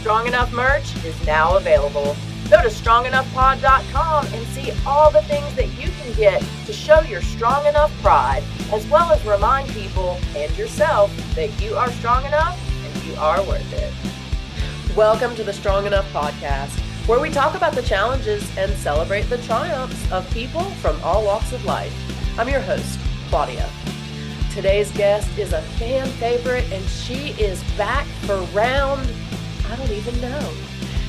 Strong Enough merch is now available. Go to strongenoughpod.com and see all the things that you can get to show your strong enough pride, as well as remind people and yourself that you are strong enough and you are worth it. Welcome to the Strong Enough Podcast, where we talk about the challenges and celebrate the triumphs of people from all walks of life. I'm your host, Claudia. Today's guest is a fan favorite, and she is back for round, I don't even know.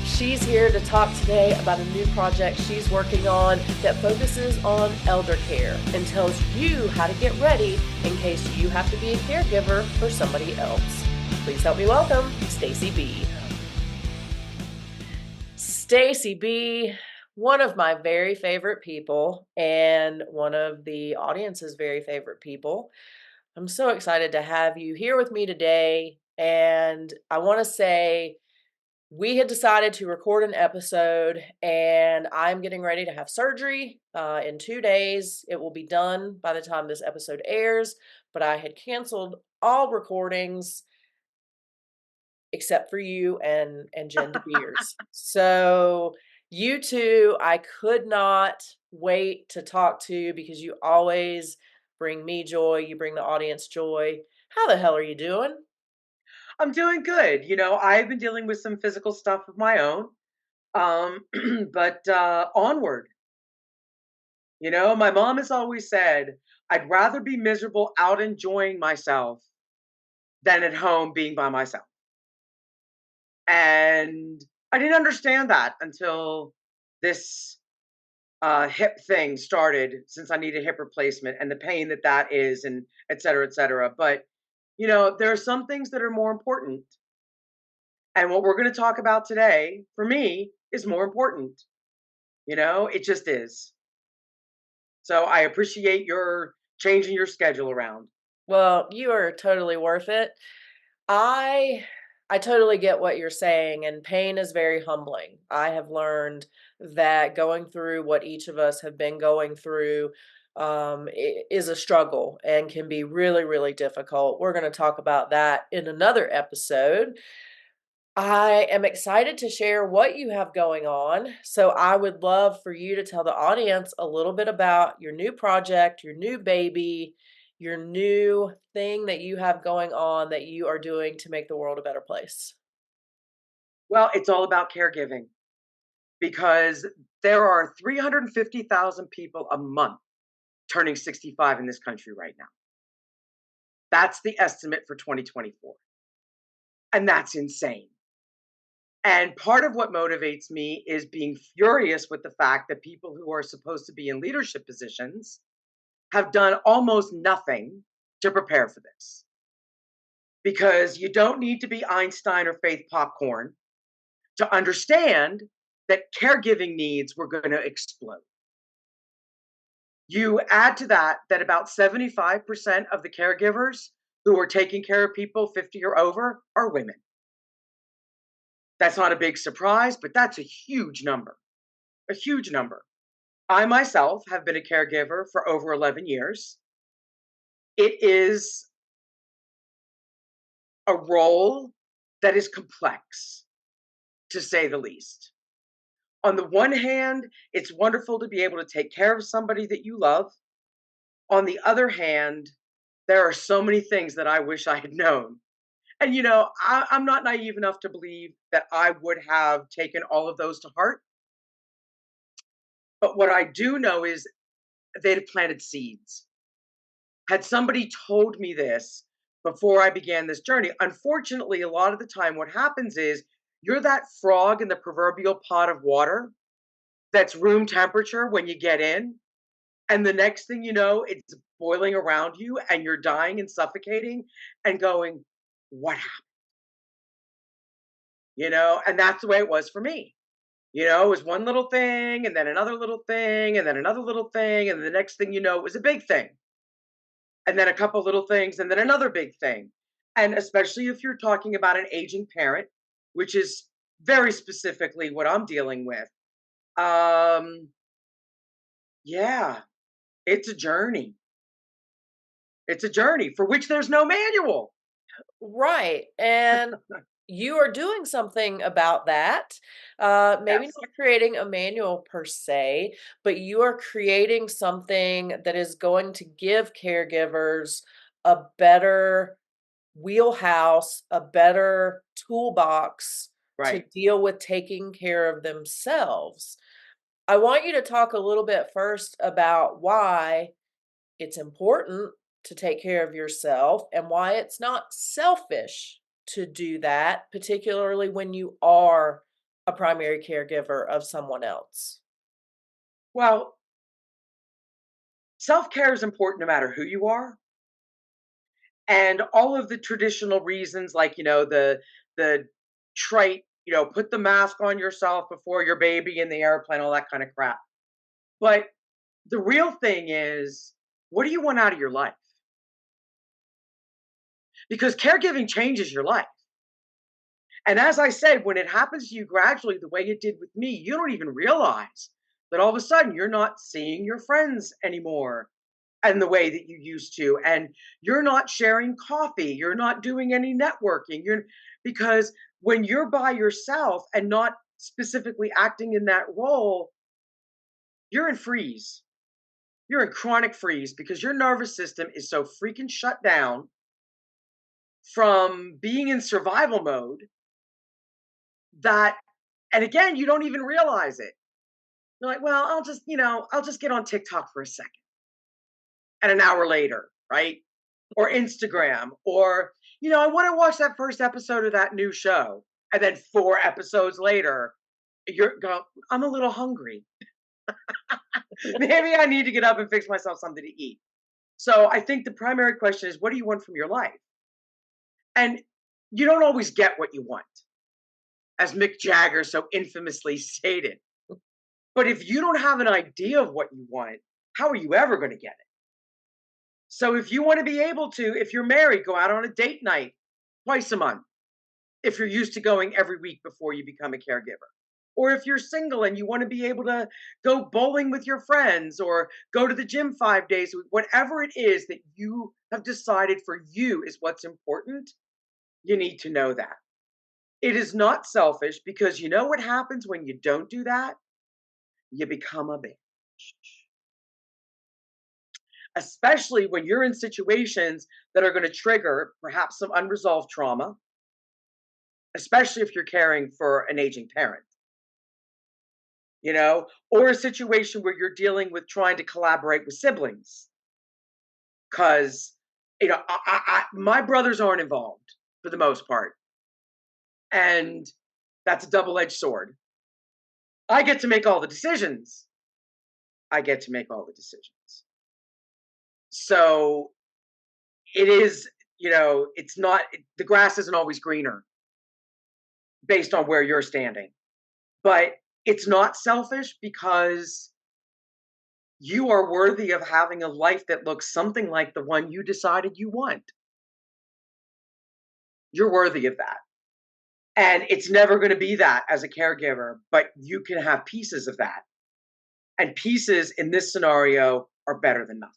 She's here to talk today about a new project she's working on that focuses on elder care and tells you how to get ready in case you have to be a caregiver for somebody else. Please help me welcome Staci B. Staci B, one of my very favorite people and one of the audience's very favorite people. I'm so excited to have you here with me today, and I want to say we had decided to record an episode, and I'm getting ready to have surgery in 2 days. It will be done by the time this episode airs, but I had canceled all recordings except for you and Jen DeBeers. So you two, I could not wait to talk to because you always bring me joy. You bring the audience joy. How the hell are you doing? I'm doing good. I've been dealing with some physical stuff of my own, but onward. My mom has always said, I'd rather be miserable out enjoying myself than at home being by myself. And I didn't understand that until this hip thing started, since I need a hip replacement and the pain that is, and et cetera, et cetera. But, there are some things that are more important. And what we're going to talk about today, for me, is more important. It just is. So I appreciate your changing your schedule around. Well, you are totally worth it. I totally get what you're saying, and pain is very humbling. I have learned that going through what each of us have been going through is a struggle and can be really, really difficult. We're going to talk about that in another episode. I am excited to share what you have going on. So I would love for you to tell the audience a little bit about your new project, your new baby, your new thing that you have going on that you are doing to make the world a better place. Well, it's all about caregiving because there are 350,000 people a month turning 65 in this country right now. That's the estimate for 2024. And that's insane. And part of what motivates me is being furious with the fact that people who are supposed to be in leadership positions have done almost nothing to prepare for this. Because you don't need to be Einstein or Faith Popcorn to understand that caregiving needs were going to explode. You add to that about 75% of the caregivers who are taking care of people 50 or over are women. That's not a big surprise, but that's a huge number. A huge number. I myself have been a caregiver for over 11 years. It is a role that is complex, to say the least. On the one hand, it's wonderful to be able to take care of somebody that you love. On the other hand, there are so many things that I wish I had known. And, I'm not naive enough to believe that I would have taken all of those to heart. But what I do know is they'd have planted seeds. Had somebody told me this before I began this journey, unfortunately, a lot of the time what happens is you're that frog in the proverbial pot of water that's room temperature when you get in. And the next thing you know, it's boiling around you and you're dying and suffocating and going, what happened? And that's the way it was for me. It was one little thing and then another little thing and then another little thing. And the next thing you know, it was a big thing. And then a couple little things and then another big thing. And especially if you're talking about an aging parent, which is very specifically what I'm dealing with. Yeah, it's a journey. It's a journey for which there's no manual. Right. And you are doing something about that. Maybe Yes. not creating a manual per se, but you are creating something that is going to give caregivers a better wheelhouse, a better toolbox to Right. deal with taking care of themselves. I want you to talk a little bit first about why it's important to take care of yourself and why it's not selfish to do that, particularly when you are a primary caregiver of someone else. Well, self-care is important no matter who you are. And all of the traditional reasons, like, the trite, put the mask on yourself before your baby in the airplane, all that kind of crap. But the real thing is, what do you want out of your life? Because caregiving changes your life. And as I said, when it happens to you gradually, the way it did with me, you don't even realize that all of a sudden you're not seeing your friends anymore and the way that you used to, and you're not sharing coffee, you're not doing any networking, you're because when you're by yourself and not specifically acting in that role, you're in freeze. You're in chronic freeze because your nervous system is so freaking shut down from being in survival mode that, and again, you don't even realize it. You're like, well, I'll just get on TikTok for a second. And an hour later, right? Or Instagram, or, I want to watch that first episode of that new show. And then 4 episodes later, you're going, I'm a little hungry. Maybe I need to get up and fix myself something to eat. So I think the primary question is, what do you want from your life? And you don't always get what you want, as Mick Jagger so infamously stated. But if you don't have an idea of what you want, how are you ever going to get it? So if you want to be able to, if you're married, go out on a date night twice a month, if you're used to going every week before you become a caregiver. Or if you're single and you want to be able to go bowling with your friends or go to the gym 5 days a week, whatever it is that you have decided for you is what's important, you need to know that. It is not selfish, because you know what happens when you don't do that? You become a bitch. Especially when you're in situations that are going to trigger perhaps some unresolved trauma, especially if you're caring for an aging parent, or a situation where you're dealing with trying to collaborate with siblings. Because, my brothers aren't involved for the most part. And that's a double edged sword. I get to make all the decisions. I get to make all the decisions. So it is, it's not, the grass isn't always greener based on where you're standing. But it's not selfish, because you are worthy of having a life that looks something like the one you decided you want. You're worthy of that. And it's never going to be that as a caregiver, but you can have pieces of that. And pieces in this scenario are better than nothing.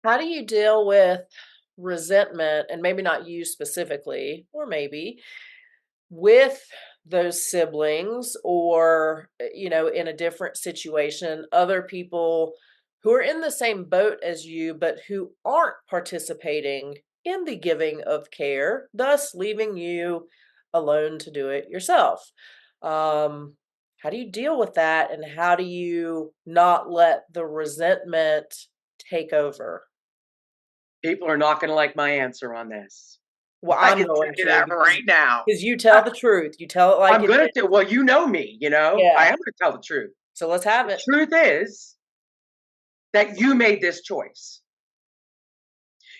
How do you deal with resentment, and maybe not you specifically, or maybe with those siblings, or in a different situation, other people who are in the same boat as you but who aren't participating in the giving of care, thus leaving you alone to do it yourself? How do you deal with that, and how do you not let the resentment take over? People are not going to like my answer on this. Well, I I'm can tell going you to, that right now. because you tell the truth. You tell it like I'm it going to, is. well, you know me, I Yeah. am going to tell the truth. So let's have The it. truth is that you made this choice.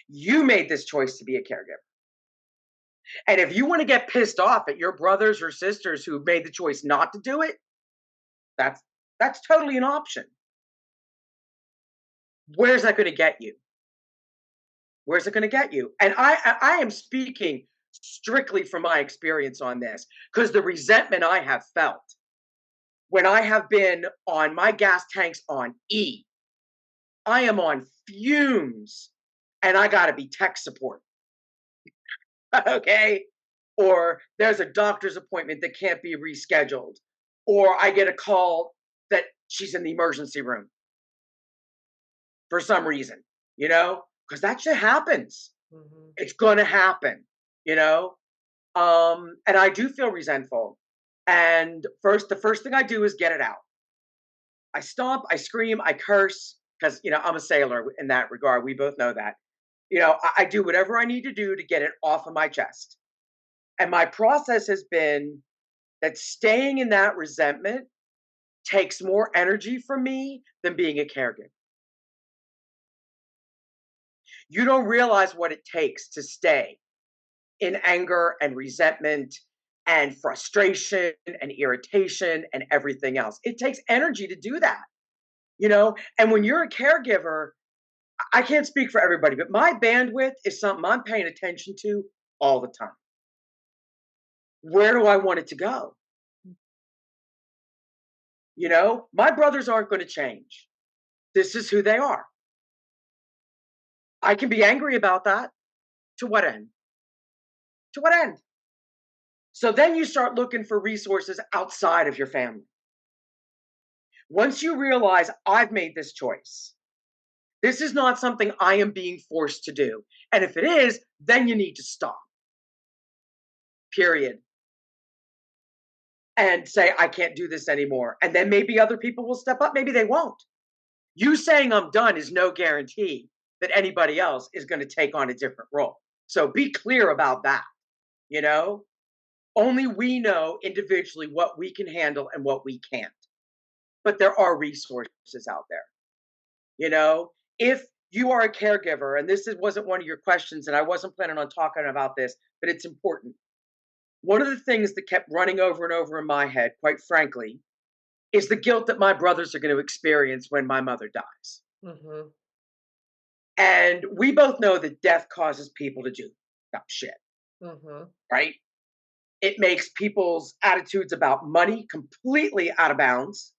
You made this choice to be a caregiver. And if you want to get pissed off at your brothers or sisters who made the choice not to do it, that's that's totally an option. Where's that going to get you? Where's it going to get you? And I am speaking strictly from my experience on this, because the resentment I have felt when I have been on my gas tanks on E, I am on fumes, and I got to be tech support. Okay. Or there's a doctor's appointment that can't be rescheduled. Or I get a call that she's in the emergency room for some reason, because that shit happens. Mhm. It's going to happen, you know? And I do feel resentful. And the first thing I do is get it out. I stomp, I scream, I curse because, I'm a sailor in that regard. We both know that. I do whatever I need to do to get it off of my chest. And my process has been that staying in that resentment takes more energy from me than being a caregiver. You don't realize what it takes to stay in anger and resentment and frustration and irritation and everything else. It takes energy to do that, And when you're a caregiver, I can't speak for everybody, but my bandwidth is something I'm paying attention to all the time. Where do I want it to go? My brothers aren't going to change. This is who they are. I can be angry about that. To what end? To what end? So then you start looking for resources outside of your family. Once you realize I've made this choice, this is not something I am being forced to do. And if it is, then you need to stop. Period. And say, I can't do this anymore. And then maybe other people will step up. Maybe they won't. You saying I'm done is no guarantee that anybody else is going to take on a different role. So be clear about that. You know, only we know individually what we can handle and what we can't. But there are resources out there. If you are a caregiver, and wasn't one of your questions, and I wasn't planning on talking about this, but it's important. One of the things that kept running over and over in my head, quite frankly, is the guilt that my brothers are going to experience when my mother dies. Mhm. And we both know that death causes people to do dumb shit, Mhm. right? It makes people's attitudes about money completely out of bounds.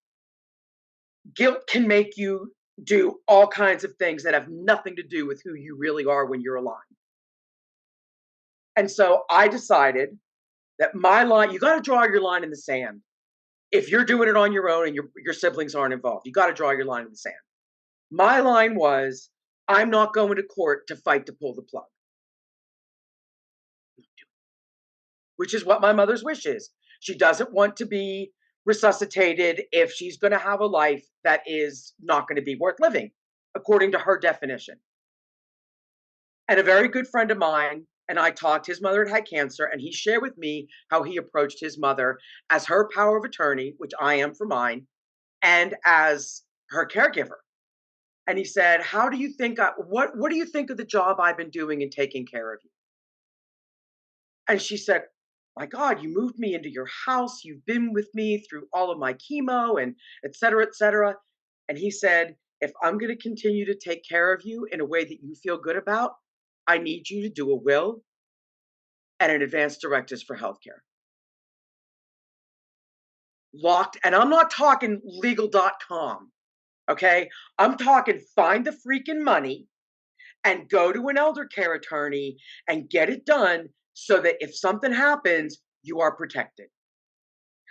Guilt can make you do all kinds of things that have nothing to do with who you really are when you're alive. And so I decided that my line, you got to draw your line in the sand. If you're doing it on your own and your siblings aren't involved, you got to draw your line in the sand. My line was, I'm not going to court to fight to pull the plug, which is what my mother's wish is. She doesn't want to be resuscitated if she's going to have a life that is not going to be worth living, according to her definition. And a very good friend of mine and I talked, his mother had had cancer, and he shared with me how he approached his mother as her power of attorney, which I am for mine, and as her caregiver. And he said, "How do you think? What do you think of the job I've been doing in taking care of you?" And she said, "My God, you moved me into your house. You've been with me through all of my chemo and et cetera, et cetera." And he said, "If I'm going to continue to take care of you in a way that you feel good about, I need you to do a will and an advanced directives for healthcare." Locked, and I'm not talking legal.com, okay? I'm talking find the freaking money and go to an elder care attorney and get it done so that if something happens, you are protected.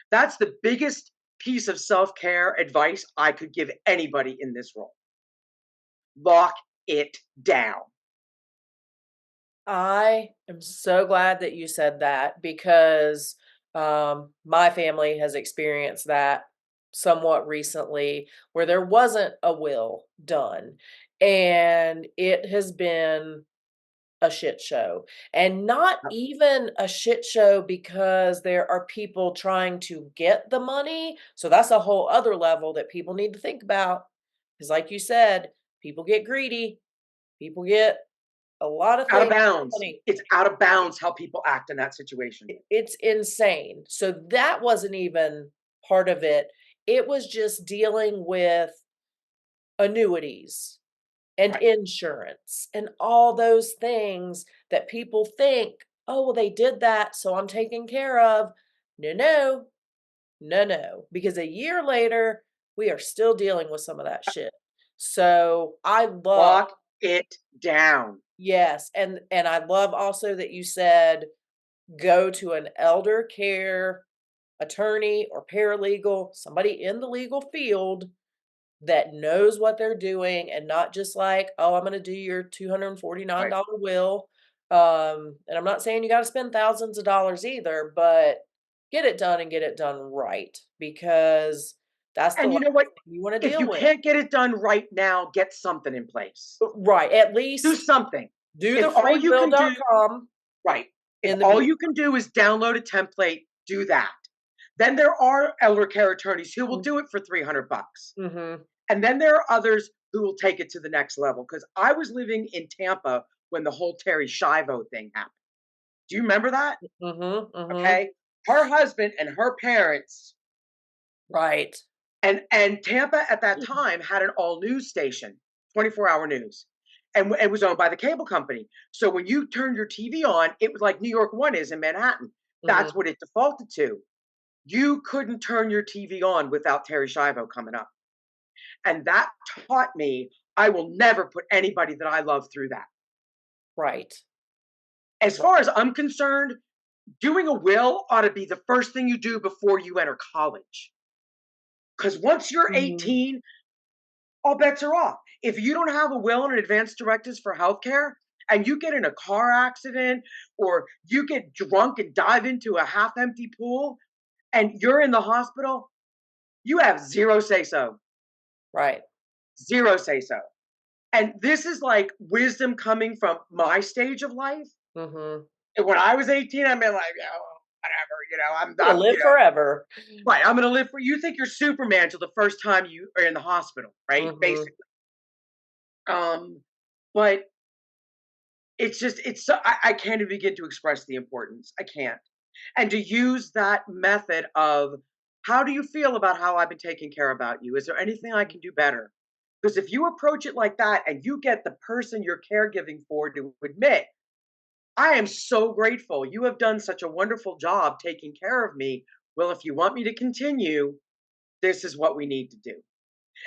That's the biggest piece of self care advice I could give anybody in this role. Lock it down. I am so glad that you said that because my family has experienced that somewhat recently where there wasn't a will done. And it has been a shit show. And not even a shit show because there are people trying to get the money. So that's a whole other level that people need to think about. Because, like you said, people get greedy, people get a lot of Out of things bounds. funny. It's out of bounds how people act in that situation. It's insane. So that wasn't even part of it. It was just dealing with annuities and Right. insurance and all those things that people think, "Oh, well, they did that, so I'm taken care of." No, no, no, no, because a year later, we are still dealing with some of that shit. So I love Lock it down. Yes, and I love also that you said go to an elder care attorney or paralegal, somebody in the legal field that knows what they're doing and not just like, "Oh, I'm gonna do your Right. $249 will." And I'm not saying you gotta spend thousands of dollars either, but get it done and get it done right because that's the And you last know what? thing you wanna If you deal with. can't get it done right now, get something in place. Right, at Do least something. do If the all you can do freebill.com right. If in the all meantime. you can do is download a template, do that. Then there are elder care attorneys who will Mm, do it for 300 bucks. mhm, And then there are others who will take it to the next level. Because I was living in Tampa when the whole Terry Schiavo thing happened. Do you remember that? mhm, mhm. Okay. Her husband and her parents Right. and Tampa at that time had an all news station, 24-hour news. And it was owned by the cable company. So when you turned your TV on, it was like New York One is in Manhattan. That's Mhm, what it defaulted to. You couldn't turn your TV on without Terry Schiavo coming up. And that taught me I will never put anybody that I love through that. right. As Right. far as I'm concerned, doing a will ought to be the first thing you do before you enter college. Because once you're Mhm, 18, all bets are off. If you don't have a will and advance directives for healthcare, and you get in a car accident or you get drunk and dive into a half empty pool and you're in the hospital, you have zero say so. right. Zero say so. And this is like wisdom coming from my stage of life. Mhm. And when I was 18, I've been like, oh, whatever, Gonna live forever. right. I'm going to live for you. Think you're Superman till the first time you are in the hospital, right? Mhm, Basically. Um, but it's just, I can't even begin to express the importance. I can't. And to use that method of how do you feel about how I've been taking care about you? Is there anything I mhm. can do better? Because if you approach it like that and you get the person you're caregiving for to admit, I am so grateful. You have done such a wonderful job taking care of me. Well, if you want me to continue, this is what we need to do.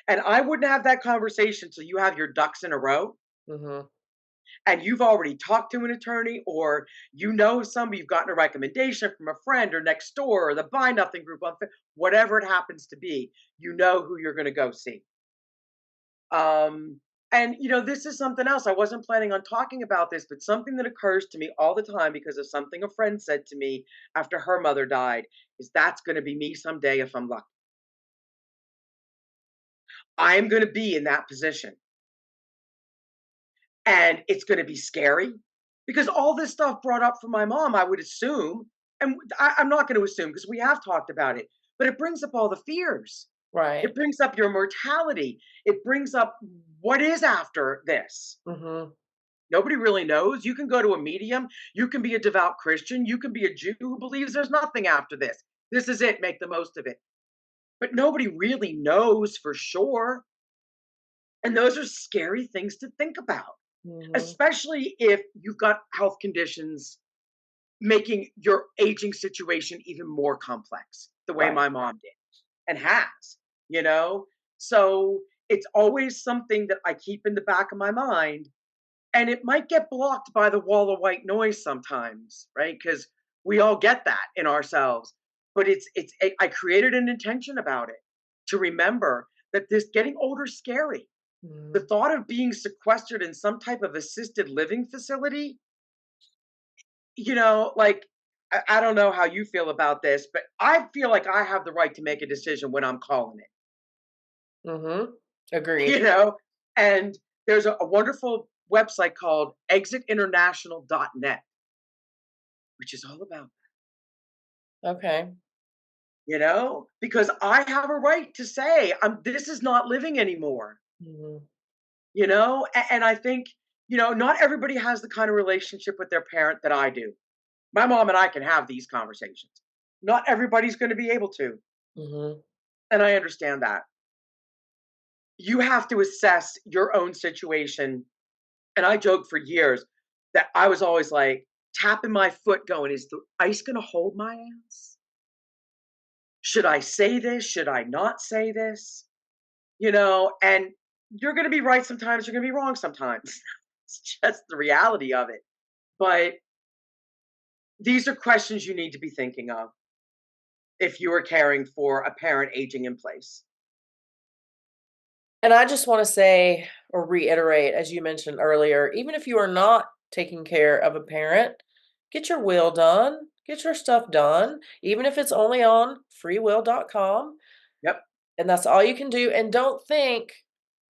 And I wouldn't have that conversation till you have your ducks in a row Mhm. and you've already talked to an attorney or you know somebody, you've gotten a recommendation from a friend or next door or the Buy Nothing group, whatever it happens to be, you know who you're going to go see. Um, and this is something else. I wasn't planning on talking about this, but something that occurs to me all the time because of something a friend said to me after her mother died is that's going to be me someday if I'm lucky. I'm going to be in that position. And it's going to be scary because all this stuff brought up from my mom, I would assume, and I'm not going to assume because we have talked about it, but it brings up all the fears. It Right. brings up your mortality. It brings up what is after this. Mhm. Nobody really knows. You can go to a medium. You can be a devout Christian. You can be a Jew who believes there's nothing after this. This is it. Make the most of it. But nobody really knows for sure. And those are scary things to think about, Mhm. especially if you've got health conditions making your aging situation even more complex, the way Right. my mom did and has, you know? So it's always something that I keep in the back of my mind. And it might get blocked by the wall of white noise sometimes, right? Because we all get that in ourselves. But I created an intention about it to remember that this getting older is scary. The Mhm. thought of being sequestered in some type of assisted living facility, like I don't know how you feel about this, but I feel like I have the right to make a decision when I'm calling it, Mhm. Agreed. you know? And there's a wonderful website called exitinternational.net, which is all about, Okay. because I have a right to say, this is not living anymore, Mhm. and I think, not everybody has the kind of relationship with their parent that I do. My mom and I can have these conversations. Not everybody's going to be able to. Mhm. And I understand that. You have to assess your own situation. And I joked for years that I was always like tapping my foot, going, is the ice going to hold my ass? Should I say this? Should I not say this? And you're going to be right sometimes, you're going to be wrong sometimes. It's just the reality of it. But these are questions you need to be thinking of if you are caring for a parent aging in place. And I just want to say or reiterate, as you mentioned earlier, even if you are not taking care of a parent, get your will done, get your stuff done, even if it's only on freewill.com. Yep. And that's all you can do. And don't think,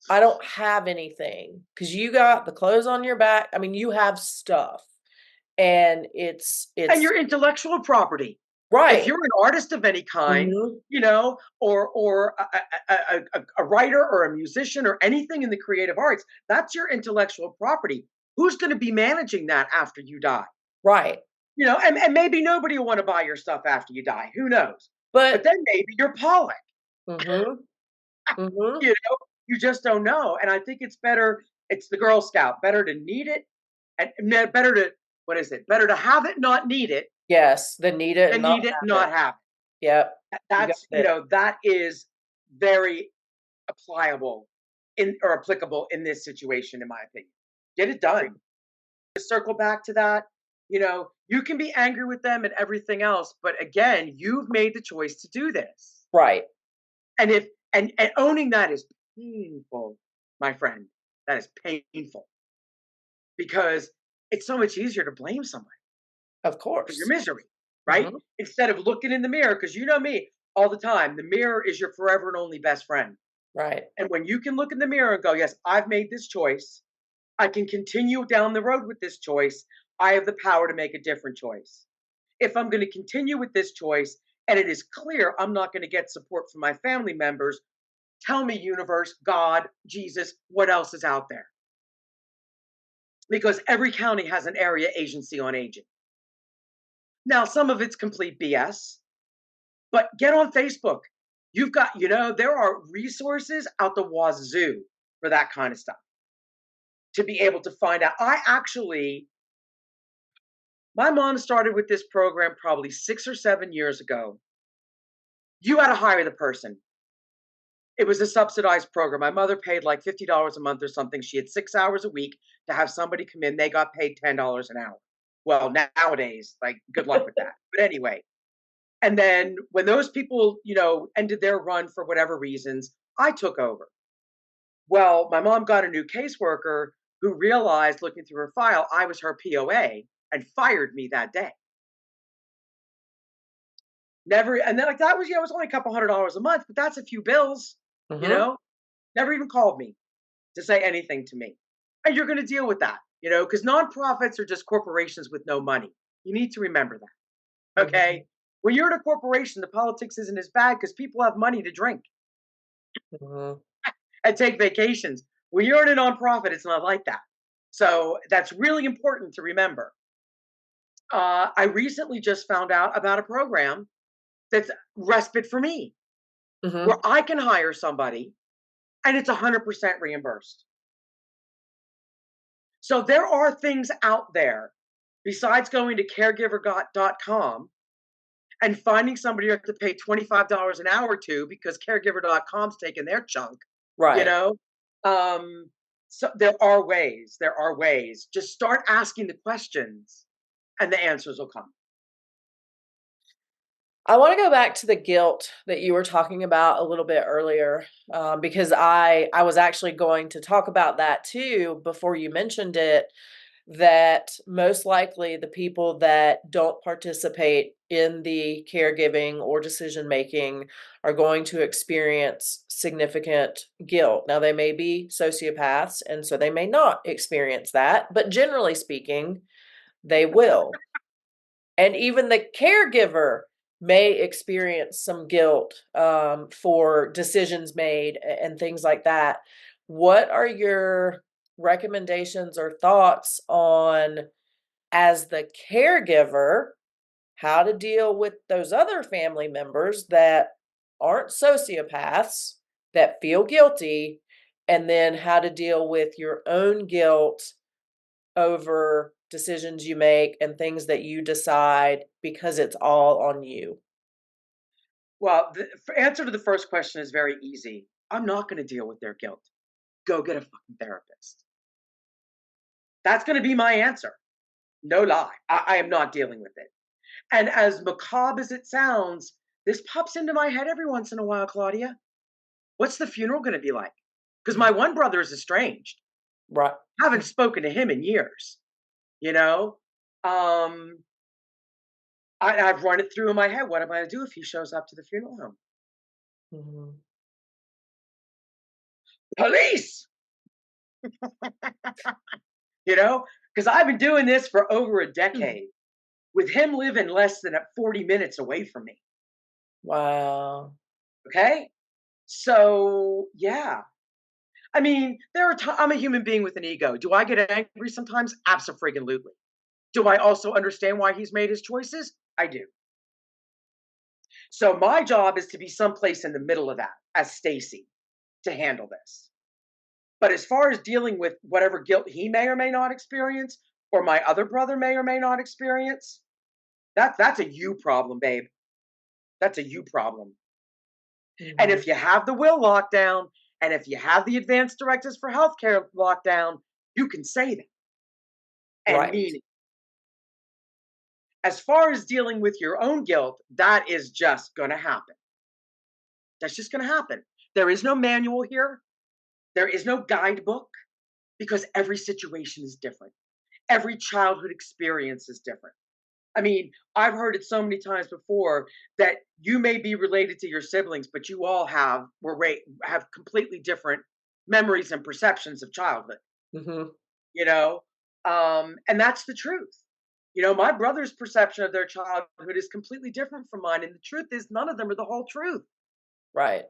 I don't have anything because you got the clothes on your back. I mean, you have stuff and And it's your intellectual property. If right. you're an artist of any kind, Mhm. or a writer or a musician or anything in the creative arts, that's your intellectual property. Who's going to be managing that after you die? Right. And maybe nobody will want to buy your stuff after you die. Who knows? But But then maybe you're Pollock. mhm. Mhm. You know, you just don't know. And I think it's better. It's the Girl Scout. Better to need it, and better to what is it? Better to have it, not need it, Yes, the need it and than not need it, have it. not have Yep. it. You got That's it. that is very applicable in this situation, in my opinion. Get it done. To circle back to that, you can be angry with them and everything else, but again, you've made the choice to do this. Right. And if and owning that is painful, my friend. That is painful because it's so much easier to blame somebody Of for your course. misery, right? Mhm. Instead of looking in the mirror, because you know me all the time, the mirror is your forever and only best friend. Right. And when you can look in the mirror and go, yes, I've made this choice, I can continue down the road with this choice. I have the power to make a different choice. If I'm going to continue with this choice and it is clear I'm not going to get support from my family members, tell me, universe, God, Jesus, what else is out there? Because every county has an area agency on aging. Now, some of it's complete BS, but get on Facebook. There are resources out the wazoo for that kind of stuff to be able to find out. My mom started with this program probably 6 or 7 years ago. You had to hire the person. It was a subsidized program. My mother paid like $50 a month or something. She had 6 hours a week to have somebody come in. They got paid $10 an hour. Well, nowadays, like, good luck with that. But anyway, and then when those people, ended their run for whatever reasons, I took over. Well, my mom got a new caseworker who realized, looking through her file, I was her POA and fired me that day. Never, and then like that was, it was only a couple $100 a month, but that's a few bills, you Mhm. know. Never even called me to say anything to me. And you're going to deal with that, because nonprofits are just corporations with no money. You need to remember that. Mhm. Okay. When you're in a corporation, the politics isn't as bad because people have money to drink Mhm. and take vacations. When you're in a nonprofit, it's not like that. So that's really important to remember. I recently just found out about a program that's respite for me, where Mhm. I can hire somebody and it's 100% reimbursed. So there are things out there besides going to caregiver.com and finding somebody you have to pay $25 an hour to because caregiver.com's taking their chunk, you Right. know? Um, so there are ways. There are ways. Just start asking the questions and the answers will come. I wanna go back to the guilt that you were talking about a little bit earlier, because I was actually going to talk about that too before you mentioned it, that most likely the people that don't participate in the caregiving or decision making are going to experience significant guilt. Now, they may be sociopaths, and so they may not experience that, but generally speaking, they will. And even the caregiver may experience some guilt for decisions made and things like that. What are your recommendations or thoughts on, as the caregiver, how to deal with those other family members that aren't sociopaths, that feel guilty, and then how to deal with your own guilt over decisions you make and things that you decide because it's all on you? Well, the answer to the first question is very easy. I'm not going to deal with their guilt. go get a fucking therapist. That's going to be my answer. No lie. I am not dealing with it. And as macabre as it sounds, this pops into my head every once in a while, Claudia. What's the funeral going to be like? Because my one brother is estranged. Right. Haven't spoken to him in years. You know, I've run it through in my head. What am I going to do if he shows up to the funeral home? Mm-hmm. Police! You know, because I've been doing this for over a decade with him living less than 40 minutes away from me. Wow. Okay. So, yeah. I mean, I'm a human being with an ego. Do I get angry sometimes? Absolutely. Do I also understand why he's made his choices? I do. So my job is to be someplace in the middle of that as Stacy to handle this. But as far as dealing with whatever guilt he may or may not experience, or my other brother may or may not experience, that's a you problem, babe. That's a you problem. And Mm-hmm. if you have the will lockdown, and if you have the advanced directives for healthcare lockdown, you can say that and Right. mean it. As far as dealing with your own guilt, that is just going to happen. That's just going to happen. There is no manual here. There is no guidebook because every situation is different. Every childhood experience is different. I mean, I've heard it so many times before that you may be related to your siblings, but you all have completely different memories and perceptions of childhood. Mm-hmm. You know, and that's the truth. You know, my brother's perception of their childhood is completely different from mine, and the truth is, none of them are the whole truth. Right.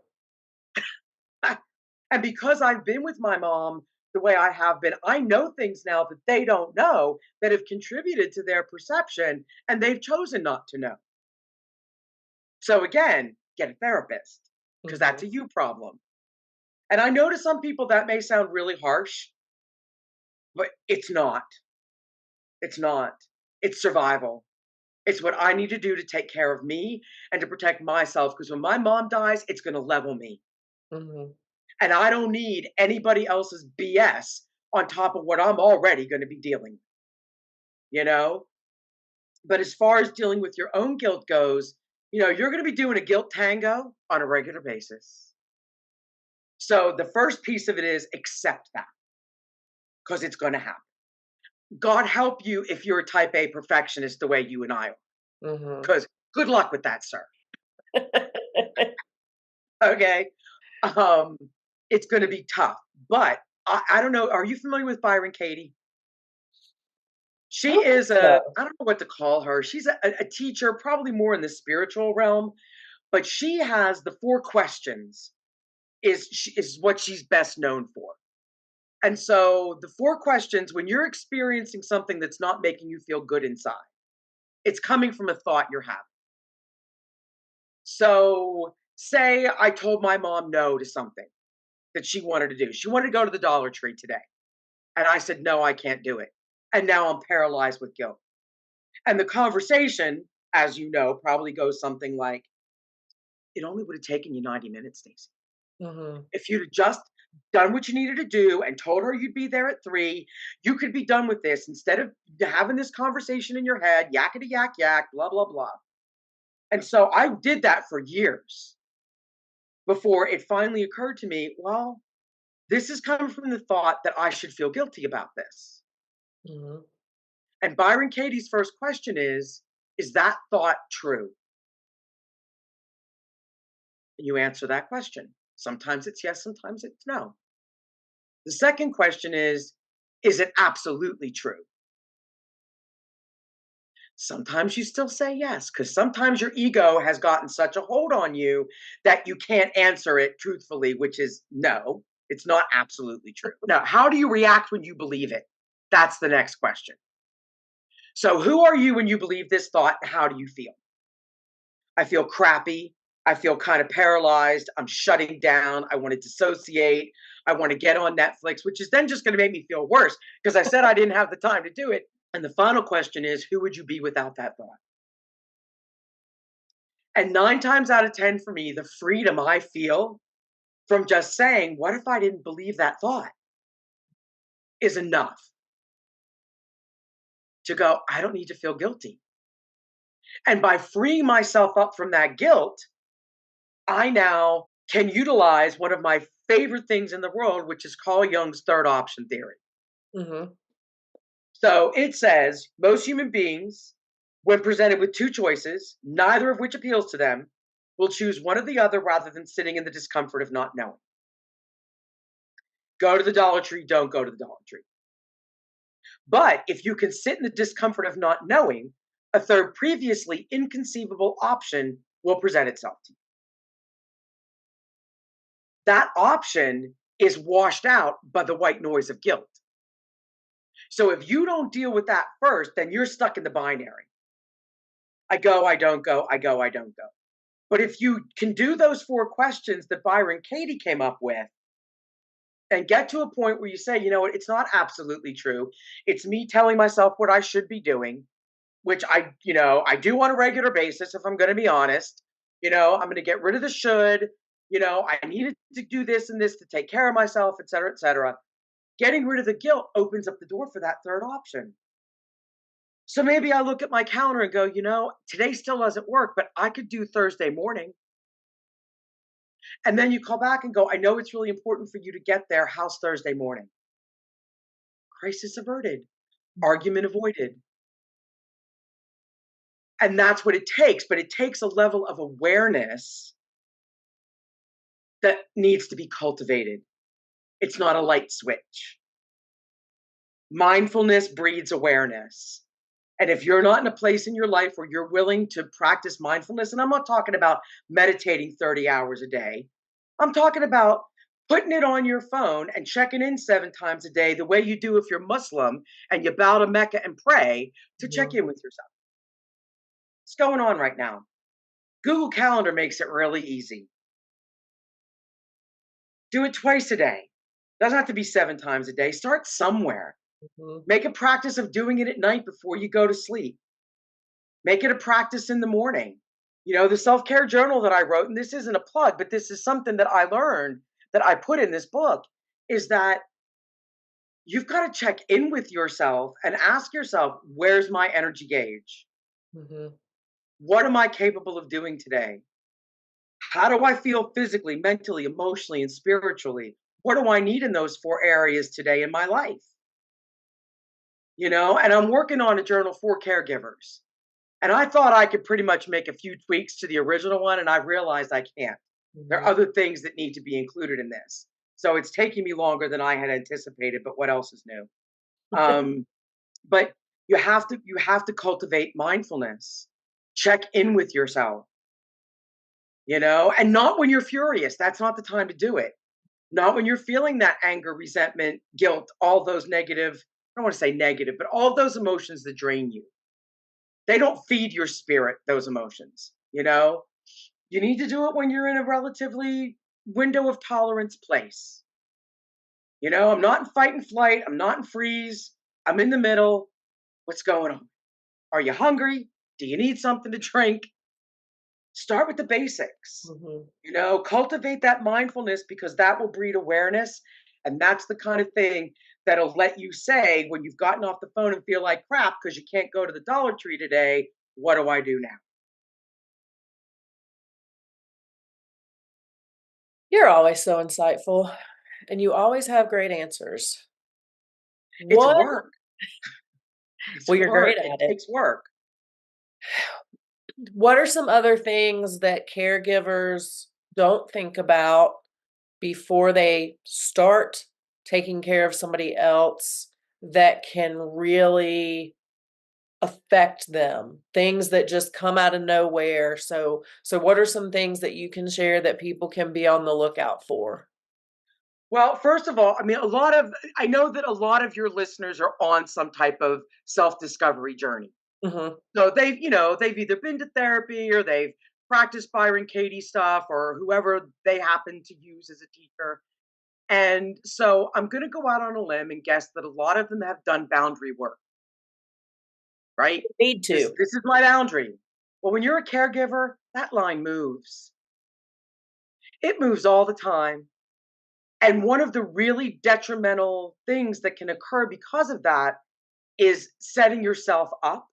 And because I've been with my mom the way I have been, I know things now that they don't know that have contributed to their perception, and they've chosen not to know. So again, get a therapist because Mm-hmm. that's a you problem. And I know to some people that may sound really harsh, but it's not. It's not. It's survival. It's what I need to do to take care of me and to protect myself because when my mom dies, it's going to level me. Mm-hmm. And I don't need anybody else's BS on top of what I'm already going to be dealing with, you know? But as far as dealing with your own guilt goes, you're going to be doing a guilt tango on a regular basis. So the first piece of it is accept that because it's going to happen. God help you if you're a type A perfectionist the way you and I are, Mm-hmm. because good luck with that, sir. Okay. Um, it's going to be tough, but I don't know. Are you familiar with Byron Katie? I She don't think is so. I don't know what to call her. She's a teacher, probably more in the spiritual realm, but she has the 4 questions is what she's best known for. And so the 4 questions, when you're experiencing something that's not making you feel good inside, it's coming from a thought you're having. So say I told my mom no to something that she wanted to do. She wanted to go to the Dollar Tree today. And I said, no, I can't do it. And now I'm paralyzed with guilt. And the conversation, as you know, probably goes something like, it only would have taken you 90 minutes, Stacey. Mm-hmm. If you'd have just done what you needed to do and told her you'd be there at 3, you could be done with this instead of having this conversation in your head, yakety yak yak, blah, blah, blah. And so I did that for years before it finally occurred to me, well, this is coming from the thought that I should feel guilty about this. Mm-hmm. And Byron Katie's first question is that thought true? And you answer that question. Sometimes it's yes, sometimes it's no. The second question is it absolutely true? Sometimes you still say yes, because sometimes your ego has gotten such a hold on you that you can't answer it truthfully, which is no, it's not absolutely true. Now, how do you react when you believe it? That's the next question. So, who are you when you believe this thought? How do you feel? I feel crappy. I feel kind of paralyzed. I'm shutting down. I want to dissociate. I want to get on Netflix, which is then just going to make me feel worse because I said I didn't have the time to do it. And the final question is, who would you be without that thought? And 9 times out of 10 for me, the freedom I feel from just saying, what if I didn't believe that thought, is enough to go, I don't need to feel guilty. And by freeing myself up from that guilt, I now can utilize one of my favorite things in the world, which is Carl Jung's third option theory. Mhm. So it says most human beings, when presented with two choices, neither of which appeals to them, will choose one or the other rather than sitting in the discomfort of not knowing. Go to the Dollar Tree, don't go to the Dollar Tree. But if you can sit in the discomfort of not knowing, a third previously inconceivable option will present itself to you. That option is washed out by the white noise of guilt. So if you don't deal with that first, then you're stuck in the binary. I go, I don't go, I go, I don't go. But if you can do those four questions that Byron Katie came up with and get to a point where you say, you know what, it's not absolutely true. It's me telling myself what I should be doing, which I do on a regular basis, if I'm going to be honest. I'm going to get rid of the should. I needed to do this and this to take care of myself, et cetera, et cetera. Getting rid of the guilt opens up the door for that third option. So maybe I look at my calendar and go, today still doesn't work, but I could do Thursday morning. And then you call back and go, I know it's really important for you to get there. How's Thursday morning? Crisis averted, argument avoided. And that's what it takes. But it takes a level of awareness that needs to be cultivated. It's not a light switch. Mindfulness breeds awareness. And if you're not in a place in your life where you're willing to practice mindfulness, and I'm not talking about meditating 30 hours a day, I'm talking about putting it on your phone and checking in 7 times a day, the way you do if you're Muslim and you bow to Mecca and pray to check Mhm. in with yourself. What's going on right now? Google Calendar makes it really easy. Do it twice a day. Doesn't have to be 7 times a day. Start somewhere. Mhm. Make a practice of doing it at night before you go to sleep. Make it a practice in the morning. The self care journal that I wrote, and this isn't a plug, but this is something that I learned that I put in this book, is that you've got to check in with yourself and ask yourself, where's my energy gauge? Mhm. What am I capable of doing today? How do I feel physically, mentally, emotionally, and spiritually? What do I need in those four areas today in my life? And I'm working on a journal for caregivers. And I thought I could pretty much make a few tweaks to the original one, and I realized I can't. There are Mhm. other things that need to be included in this. So it's taking me longer than I had anticipated, but what else is new? Um, but you have to cultivate mindfulness. Check in with yourself, and not when you're furious. That's not the time to do it. Not when you're feeling that anger, resentment, guilt, all those negative, I don't want to say negative, but all those emotions that drain you. They don't feed your spirit, those emotions. You need to do it when you're in a relatively window of tolerance place. I'm not in fight and flight. I'm not in freeze. I'm in the middle. What's going on? Are you hungry? Do you need something to drink? Start with the basics. Mhm. Cultivate that mindfulness because that will breed awareness. And that's the kind of thing that'll let you say when you've gotten off the phone and feel like crap because you can't go to the Dollar Tree today, what do I do now? You're always so insightful, and you always have great answers. It's What work. It's Well, you're great work. It at it. takes work. What are some other things that caregivers don't think about before they start taking care of somebody else that can really affect them? Things that just come out of nowhere. So what are some things that you can share that people can be on the lookout for? Well, first of all, I know that a lot of your listeners are on some type of self-discovery journey. Mhm. So they've either been to therapy or they've practiced Byron Katie stuff or whoever they happen to use as a teacher. And so I'm going to go out on a limb and guess that a lot of them have done boundary work, right? Need This to. this is my boundary. Well, when you're a caregiver, that line moves. It moves all the time. And one of the really detrimental things that can occur because of that is setting yourself up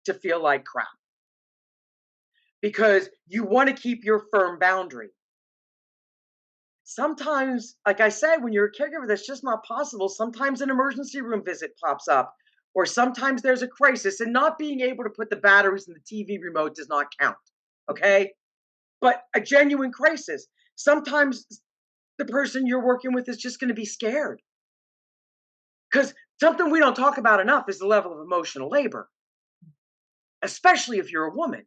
to feel like crap because you want to keep your firm boundary. Sometimes, like I said, when you're a caregiver, that's just not possible. Sometimes an emergency room visit pops up, or sometimes there's a crisis, and not being able to put the batteries in the TV remote does not count. Okay. But a genuine crisis, sometimes the person you're working with is just going to be scared. Because something we don't talk about enough is the level of emotional labor, especially if you're a woman.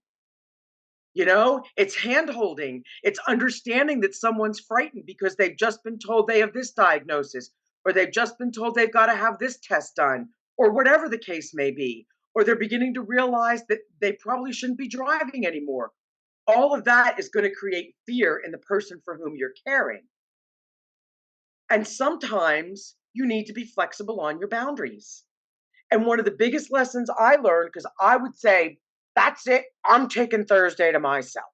You know, it's hand holding, it's understanding that someone's frightened because they've just been told they have this diagnosis, or they've just been told they've got to have this test done, or whatever the case may be, or they're beginning to realize that they probably shouldn't be driving anymore. All of that is going to create fear in the person for whom you're caring. And sometimes you need to be flexible on your boundaries. And one of the biggest lessons I learned, because I would say, that's it, I'm taking Thursday to myself,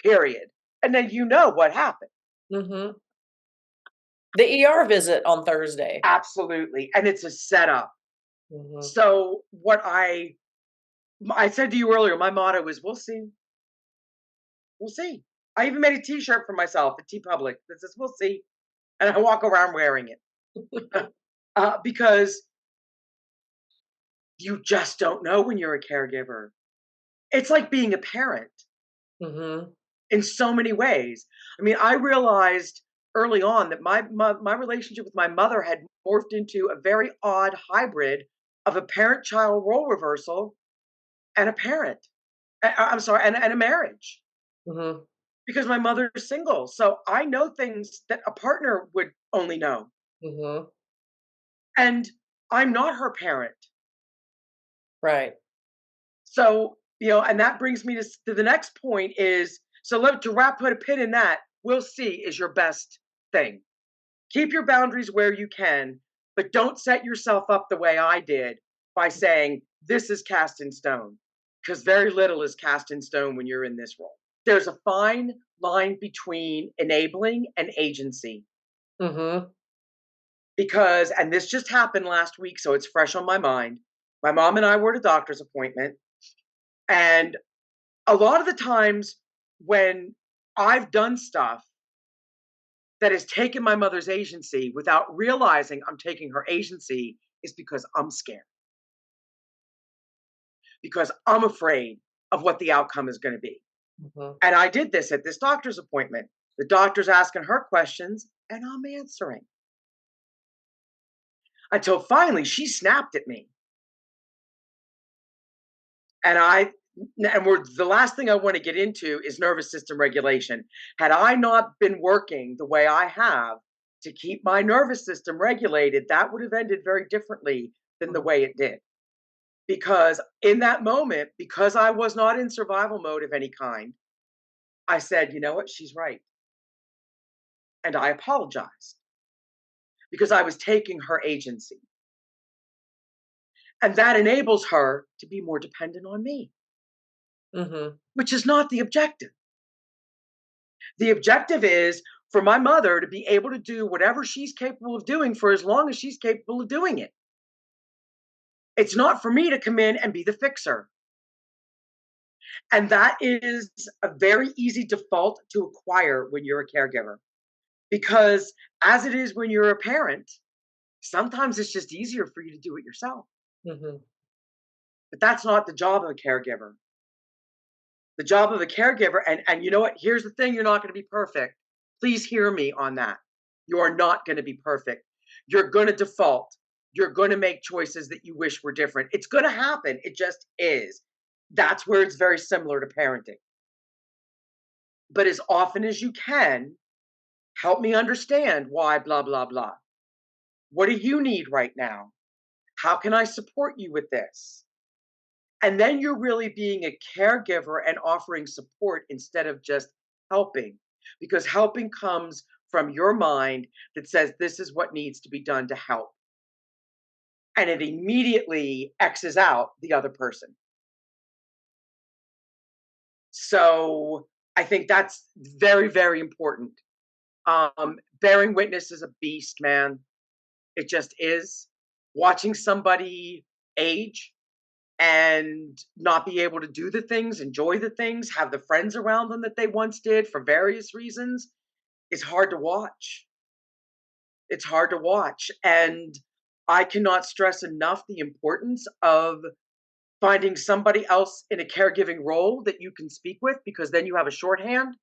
period. And then you know what happened. Mhm. The ER visit on Thursday. Absolutely. And it's a setup. Mhm. So what I said to you earlier, my motto is we'll see. We'll see. I even made a t-shirt for myself at T Public that says we'll see. And I walk around wearing it. Because you just don't know when you're a caregiver. It's like being a parent Mhm. in so many ways. I mean, I realized early on that my relationship with my mother had morphed into a very odd hybrid of a parent-child role reversal and a parent. I'm sorry, and a marriage Mhm. because my mother is single. So I know things that a partner would only know. Mhm. And I'm not her parent. Right. So, and that brings me to the next point is so to put a pin in that, we'll see is your best thing. Keep your boundaries where you can, but don't set yourself up the way I did by saying this is cast in stone, because very little is cast in stone when you're in this role. There's a fine line between enabling and agency Mhm. because, and this just happened last week, so it's fresh on my mind. My mom and I were at a doctor's appointment, and a lot of the times when I've done stuff that has taken my mother's agency without realizing I'm taking her agency is because I'm scared, because I'm afraid of what the outcome is going to be. Mhm. And I did this at this doctor's appointment. The doctor's asking her questions and I'm answering until finally she snapped at me. And the last thing I want to get into is nervous system regulation. Had I not been working the way I have to keep my nervous system regulated, that would have ended very differently than the Mhm. way it did. Because in that moment, because I was not in survival mode of any kind, I said, you know what? She's right. And I apologized because I was taking her agency. And that enables her to be more dependent on me, Mhm. which is not the objective. The objective is for my mother to be able to do whatever she's capable of doing for as long as she's capable of doing it. It's not for me to come in and be the fixer. And that is a very easy default to acquire when you're a caregiver. Because as it is when you're a parent, sometimes it's just easier for you to do it yourself. Mhm. But that's not the job of a caregiver. The job of a caregiver, and you know what? Here's the thing, you're not going to be perfect. Please hear me on that. You are not going to be perfect. You're going to default. You're going to make choices that you wish were different. It's going to happen. It just is. That's where it's very similar to parenting. But as often as you can, help me understand why blah, blah, blah. What do you need right now? How can I support you with this? And then you're really being a caregiver and offering support instead of just helping, because helping comes from your mind that says this is what needs to be done to help. And it immediately X's out the other person. So I think that's very, very important. bearing witness is a beast, man. It just is. Watching somebody age and not be able to do the things, enjoy the things, have the friends around them that they once did for various reasons is hard to watch. It's hard to watch. And I cannot stress enough the importance of finding somebody else in a caregiving role that you can speak with because then you have a shorthand.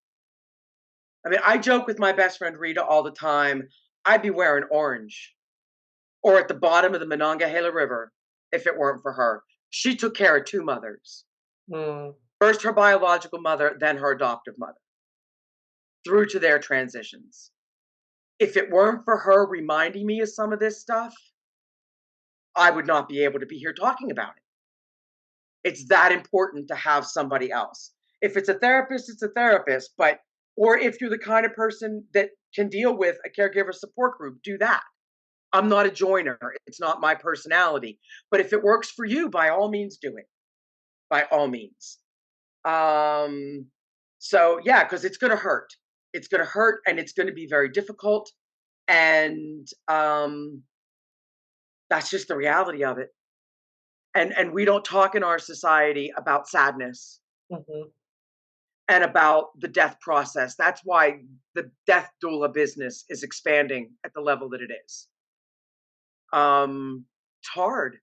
I mean, I joke with my best friend Rita all the time. I'd be wearing orange or at the bottom of the Monongahela River if it weren't for her. She took care of two mothers. Mm. First her biological mother, then her adoptive mother, through to their transitions. If it weren't for her reminding me of some of this stuff, I would not be able to be here talking about it. It's that important to have somebody else. If it's a therapist, it's a therapist, but or if you're the kind of person that can deal with a caregiver support group, do that. I'm not a joiner. It's not my personality. But if it works for you, by all means do it. By all means. Um so yeah, because it's gonna hurt. It's gonna hurt and it's gonna be very difficult. And that's just the reality of it. And we don't talk in our society about sadness Mhm. and about the death process. That's why the death doula business is expanding at the level that it is. It's hard.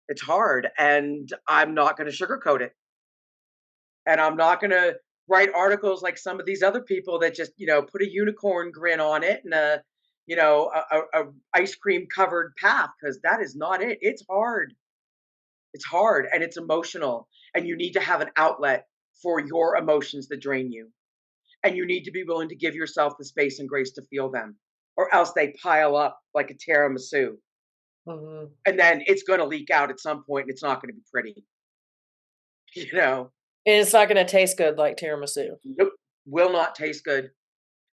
It's hard, and I'm not going to sugarcoat it. And I'm not going to write articles like some of these other people that just, put a unicorn grin on it and a ice cream covered path because that is not it. It's hard. It's hard and it's emotional, and you need to have an outlet for your emotions that drain you. And you need to be willing to give yourself the space and grace to feel them, or else they pile up like a tiramisu. Mhm. And then it's going to leak out at some point and it's not going to be pretty, you know? And it's not gonna taste good like tiramisu. Nope, will not taste good.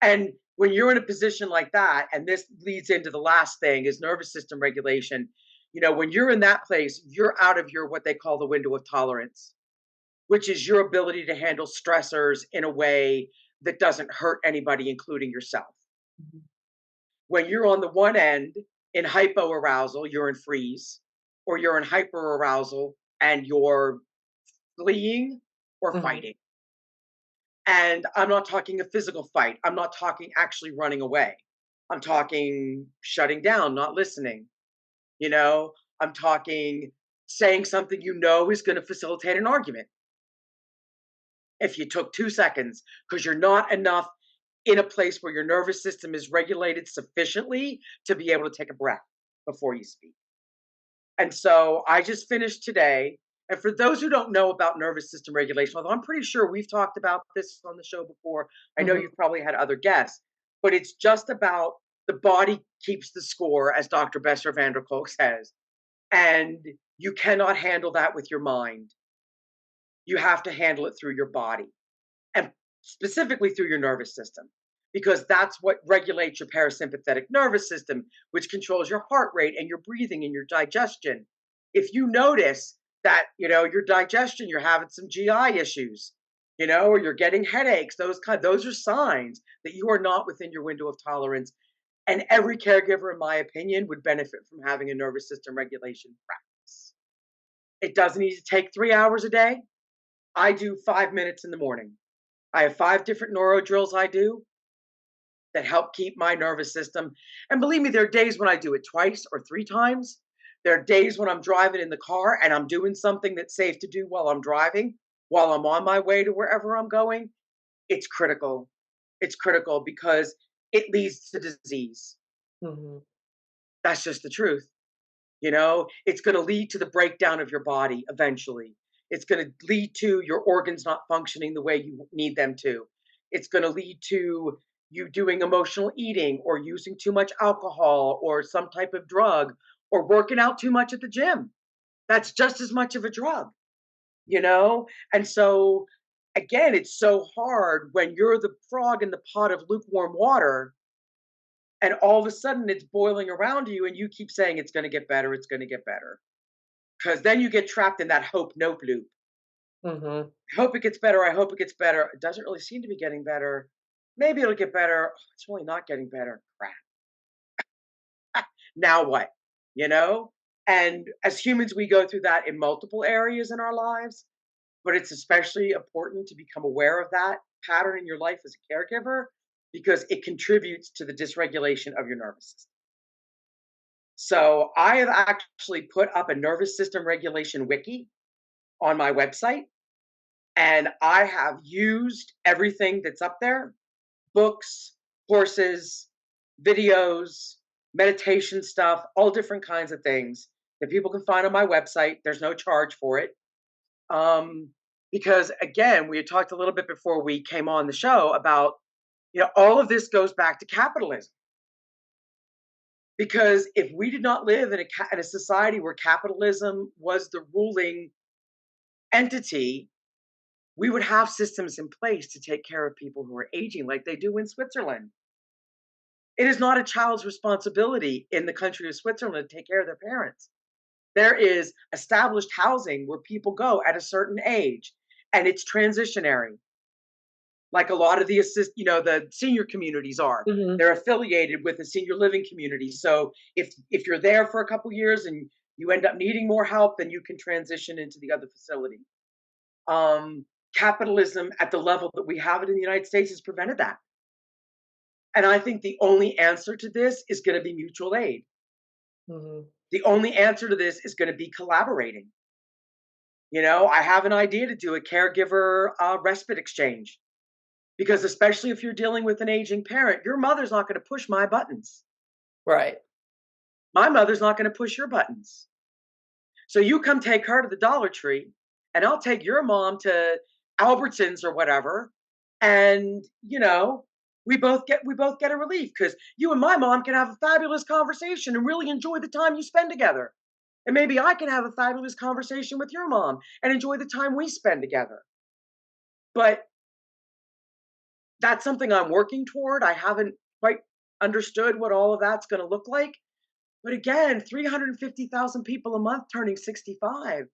And when you're in a position like that, and this leads into the last thing is nervous system regulation. When you're in that place, you're out of your what they call the window of tolerance, which is your ability to handle stressors in a way that doesn't hurt anybody, including yourself. Mhm. When you're on the one end in hypoarousal, you're in freeze, or you're in hyperarousal and you're fleeing or Mhm. fighting. And I'm not talking a physical fight. I'm not talking actually running away. I'm talking shutting down, not listening. You know, I'm talking saying something is going to facilitate an argument. If you took 2 seconds, because you're not enough in a place where your nervous system is regulated sufficiently to be able to take a breath before you speak. And so I just finished today. And for those who don't know about nervous system regulation, although I'm pretty sure we've talked about this on the show before, I know Mhm. you've probably had other guests, but it's just about the body keeps the score, as Dr. Besser van der Kolk says. And you cannot handle that with your mind. You have to handle it through your body and specifically through your nervous system, because that's what regulates your parasympathetic nervous system, which controls your heart rate and your breathing and your digestion. If you notice that, your digestion, you're having some GI issues, or you're getting headaches, those are signs that you are not within your window of tolerance. And every caregiver, in my opinion, would benefit from having a nervous system regulation practice. It doesn't need to take 3 hours a day. I do 5 minutes in the morning. I have 5 different neuro drills I do that help keep my nervous system. And believe me, there are days when I do it twice or 3 times. There are days when I'm driving in the car and I'm doing something that's safe to do while I'm driving, while I'm on my way to wherever I'm going. It's critical. It's critical because it leads to disease. Mhm. That's just the truth. It's going to lead to the breakdown of your body eventually. It's going to lead to your organs not functioning the way you need them to. It's going to lead to you doing emotional eating or using too much alcohol or some type of drug or working out too much at the gym. That's just as much of a drug, you know? And so, again, it's so hard when you're the frog in the pot of lukewarm water and all of a sudden it's boiling around you and you keep saying it's going to get better, it's going to get better. Because then you get trapped in that hope nope loop. Mhm. I hope it gets better. I hope it gets better. It doesn't really seem to be getting better. Maybe it'll get better. Oh, it's really not getting better. Crap. Now what? You know? And as humans, we go through that in multiple areas in our lives, but it's especially important to become aware of that pattern in your life as a caregiver because it contributes to the dysregulation of your nervous system. So I have actually put up a nervous system regulation wiki on my website, and I have used everything that's up there: books, courses, videos, meditation stuff, all different kinds of things that people can find on my website. There's no charge for it. Um, because again, we had talked a little bit before we came on the show about, all of this goes back to capitalism. Because if we did not live in a society where capitalism was the ruling entity, we would have systems in place to take care of people who are aging like they do in Switzerland. It is not a child's responsibility in the country of Switzerland to take care of their parents. There is established housing where people go at a certain age, and it's transitionary. Like a lot of the senior communities are. Hmm. They're affiliated with the senior living community. So if you're there for a couple years and you end up needing more help, then you can transition into the other facility. Um, Capitalism at the level that we have it in the United States has prevented that. And I think the only answer to this is going to be mutual aid. Hmm. The only answer to this is going to be collaborating. I have an idea to do a caregiver respite exchange because, especially if you're dealing with an aging parent, your mother's not going to push my buttons. Right. My mother's not going to push your buttons. So you come take her to the Dollar Tree, and I'll take your mom to Albertsons or whatever, and we both get a relief because you and my mom can have a fabulous conversation and really enjoy the time you spend together. And maybe I can have a fabulous conversation with your mom and enjoy the time we spend together. But that's something I'm working toward. I haven't quite understood what all of that's going to look like. But again, 350,000 people a month turning 65.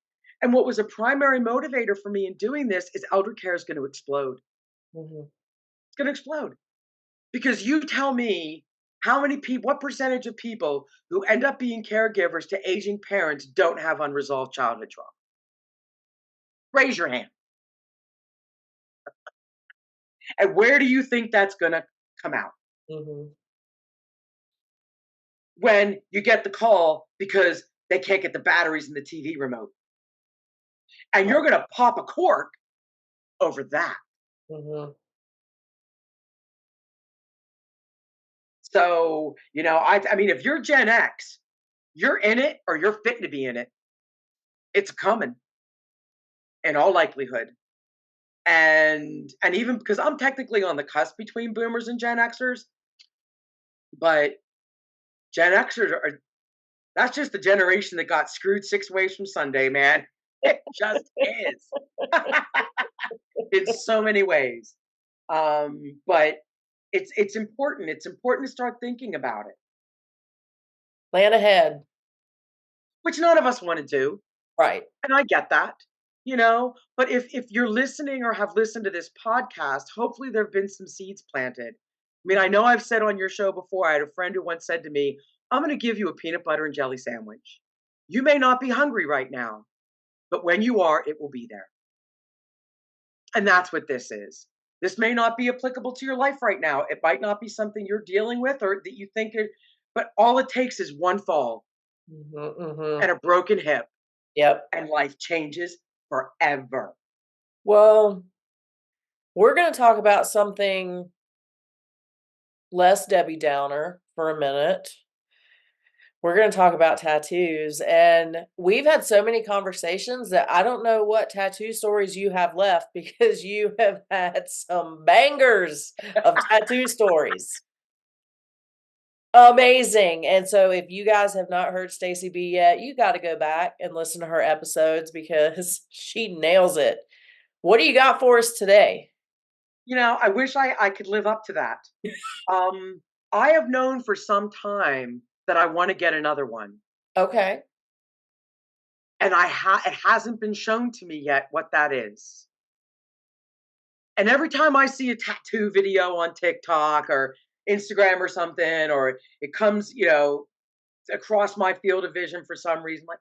And what was a primary motivator for me in doing this is elder care is going to explode. Hmm. It's going to explode. Because you tell me how many people, what percentage of people who end up being caregivers to aging parents don't have unresolved childhood trauma? Raise your hand. And where do you think that's going to come out? Hmm. When you get the call because they can't get the batteries in the TV remote. And you're going to pop a cork over that. Hmm. So, I mean, if you're Gen X, you're in it or you're fitting to be in it. It's coming in all likelihood. And even because I'm technically on the cusp between boomers and Gen Xers, but Gen Xers are that's just the generation that got screwed 6 ways from Sunday, man. It just is. In so many ways. But it's important. It's important to start thinking about it, Plan ahead. which none of us want to do. Right. And I get that, but if you're listening or have listened to this podcast, hopefully there have been some seeds planted. I mean, I know I've said on your show before, I had a friend who once said to me, I'm going to give you a peanut butter and jelly sandwich. You may not be hungry right now, but when you are, it will be there. And that's what this is. This may not be applicable to your life right now. It might not be something you're dealing with or that you think it, but all it takes is one fall Hmm. Hmm. and a broken hip, Yep. and life changes forever. Well, we're going to talk about something less Debbie Downer for a minute. We're going to talk about tattoos. And we've had so many conversations that I don't know what tattoo stories you have left because you have had some bangers of tattoo stories. Amazing. And so if you guys have not heard Staci B yet, you got to go back and listen to her episodes because she nails it. What do you got for us today? I wish I could live up to that. Um, I have known for some time that I want to get another one, Okay. and it hasn't been shown to me yet what that is. And every time I see a tattoo video on TikTok or Instagram or something, or it comes, across my field of vision for some reason, like,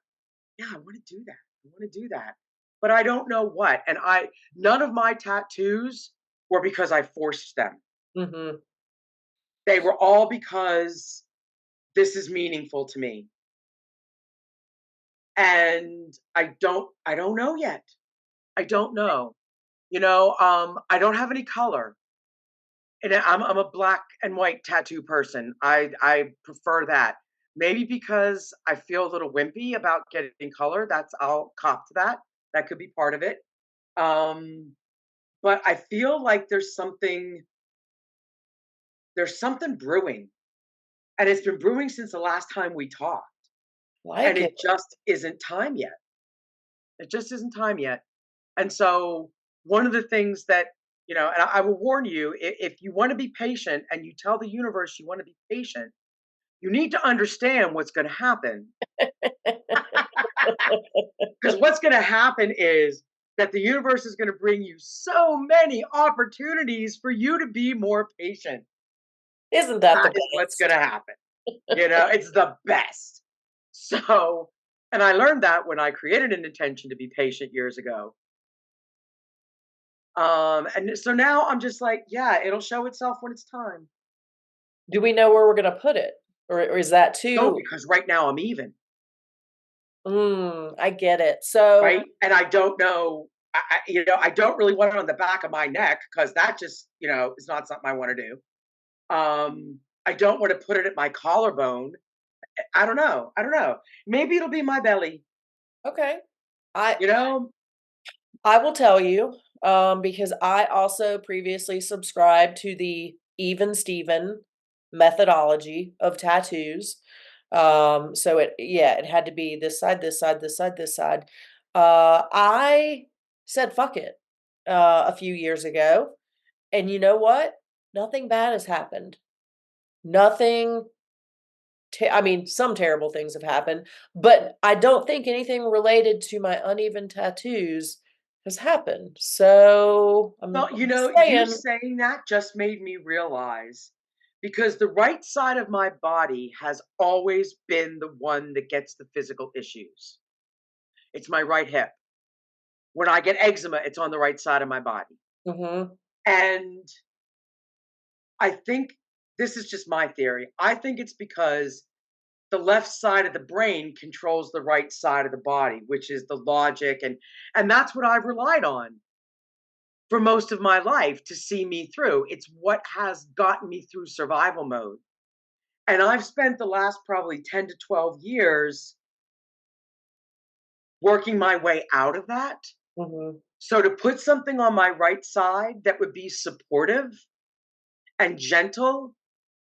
yeah, I want to do that. I want to do that. But I don't know what. And none of my tattoos were because I forced them. Mm-hmm. They were all because this is meaningful to me. And I don't know yet. I don't know. I don't have any color. And I'm a black and white tattoo person. I prefer that. Maybe because I feel a little wimpy about getting color. I'll cop to that. That could be part of it. Um, but I feel like there's something brewing, and it's been brewing since the last time we talked, and Like it. it just isn't time yet. It just isn't time yet. And so one of the things that, and I will warn you, if you want to be patient and you tell the universe you want to be patient, you need to understand what's going to happen. Because what's going to happen is that the universe is going to bring you so many opportunities for you to be more patient. Isn't that the That is what's going best? to happen. It's the best. So, and I learned that when I created an intention to be patient years ago. And so now I'm just like, yeah, it'll show itself when it's time. Do we know where we're gonna put it? Or is that No, too because right now I'm even, I get it. So right? And I don't know, I don't really want it on the back of my neck because that just, is not something I want to do. I don't want to put it at my collarbone. I don't know. I don't know. Maybe it'll be my belly, okay. I you know? I will tell you, because I also previously subscribed to the even Steven methodology of tattoos. So it had to be this side, this side, this side, this side. I said fuck it a few years ago. And you know what? Nothing bad has happened. Nothing I mean, some terrible things have happened, but I don't think anything related to my uneven tattoos has happened. So I'm, Well, I'm you saying, saying that just made me realize because the right side of my body has always been the one that gets the physical issues. It's my right hip. When I get eczema, it's on the right side of my body. hmm And I think this is just my theory. I think it's because the left side of the brain controls the right side of the body, which is the logic and that's what I've relied on for most of my life to see me through. It's what has gotten me through survival mode. And I've spent the last probably 10 to 12 years working my way out of that. hmm So to put something on my right side that would be supportive and gentle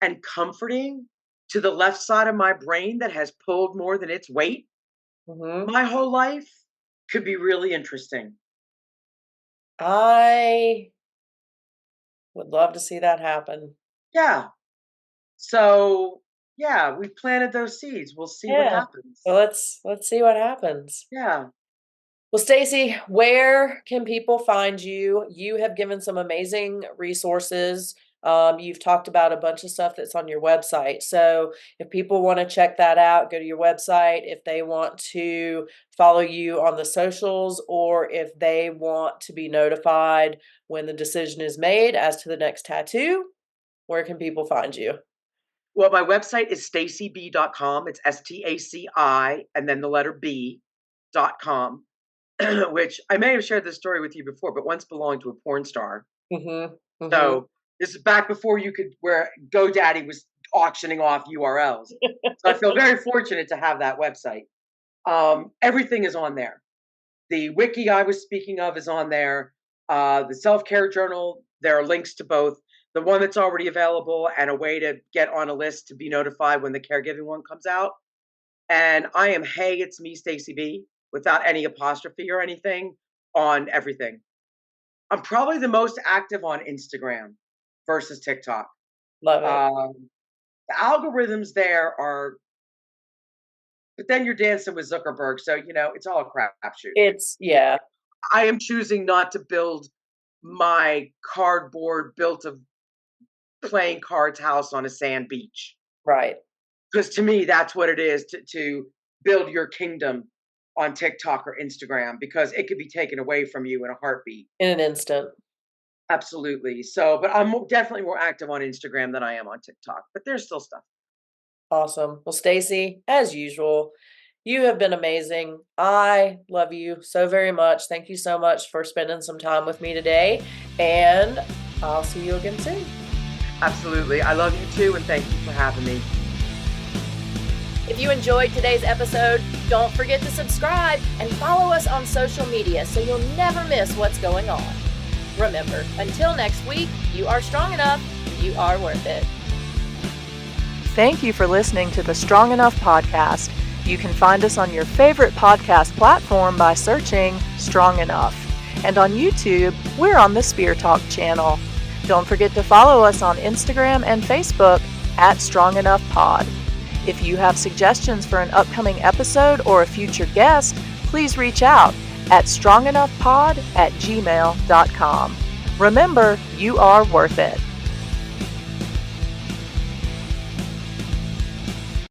and comforting to the left side of my brain that has pulled more than its weight hmm my whole life could be really interesting. I would love to see that happen. Yeah. So, yeah, we planted those seeds. We'll see what Yeah. So happens. let's see what happens. Yeah. Well, Stacy, where can people find you? You have given some amazing resources. You've talked about a bunch of stuff that's on your website. So if people want to check that out, go to your website. If they want to follow you on the socials, or if they want to be notified when the decision is made as to the next tattoo, where can people find you? Well, my website is stacib.com. It's STACI and then the letter B.com, which I may have shared this story with you before, but once belonged to a porn star. Mm-hmm. Mm-hmm. So this is back before where GoDaddy was auctioning off URLs. So I feel very fortunate to have that website. Everything is on there. The wiki I was speaking of is on there. The self care journal, there are links to both the one that's already available and a way to get on a list to be notified when the caregiving one comes out. And I am, hey, it's me, Staci B, without any apostrophe or anything on everything. I'm probably the most active on Instagram versus TikTok. Love it. The algorithms there are, but then you're dancing with Zuckerberg, so it's all a crapshoot. It's You yeah. I am choosing not to build my cardboard built of playing cards house on a sand beach. Right. Because to me, that's what it is to build your kingdom on TikTok or Instagram, because it could be taken away from you in a heartbeat. In an instant. Absolutely. So, but I'm definitely more active on Instagram than I am on TikTok, but there's still stuff. Awesome. Well, Staci, as usual, you have been amazing. I love you so very much. Thank you so much for spending some time with me today, and I'll see you again soon. Absolutely. I love you too, and thank you for having me. If you enjoyed today's episode, don't forget to subscribe and follow us on social media so you'll never miss what's going on. Remember, until next week, you are strong enough, you are worth it. Thank you for listening to the Strong Enough podcast. You can find us on your favorite podcast platform by searching Strong Enough. And on YouTube, we're on the Spear Talk channel. Don't forget to follow us on Instagram and Facebook at Strong Enough Pod. If you have suggestions for an upcoming episode or a future guest, please reach out at strongenoughpod@gmail.com. Remember, you are worth it.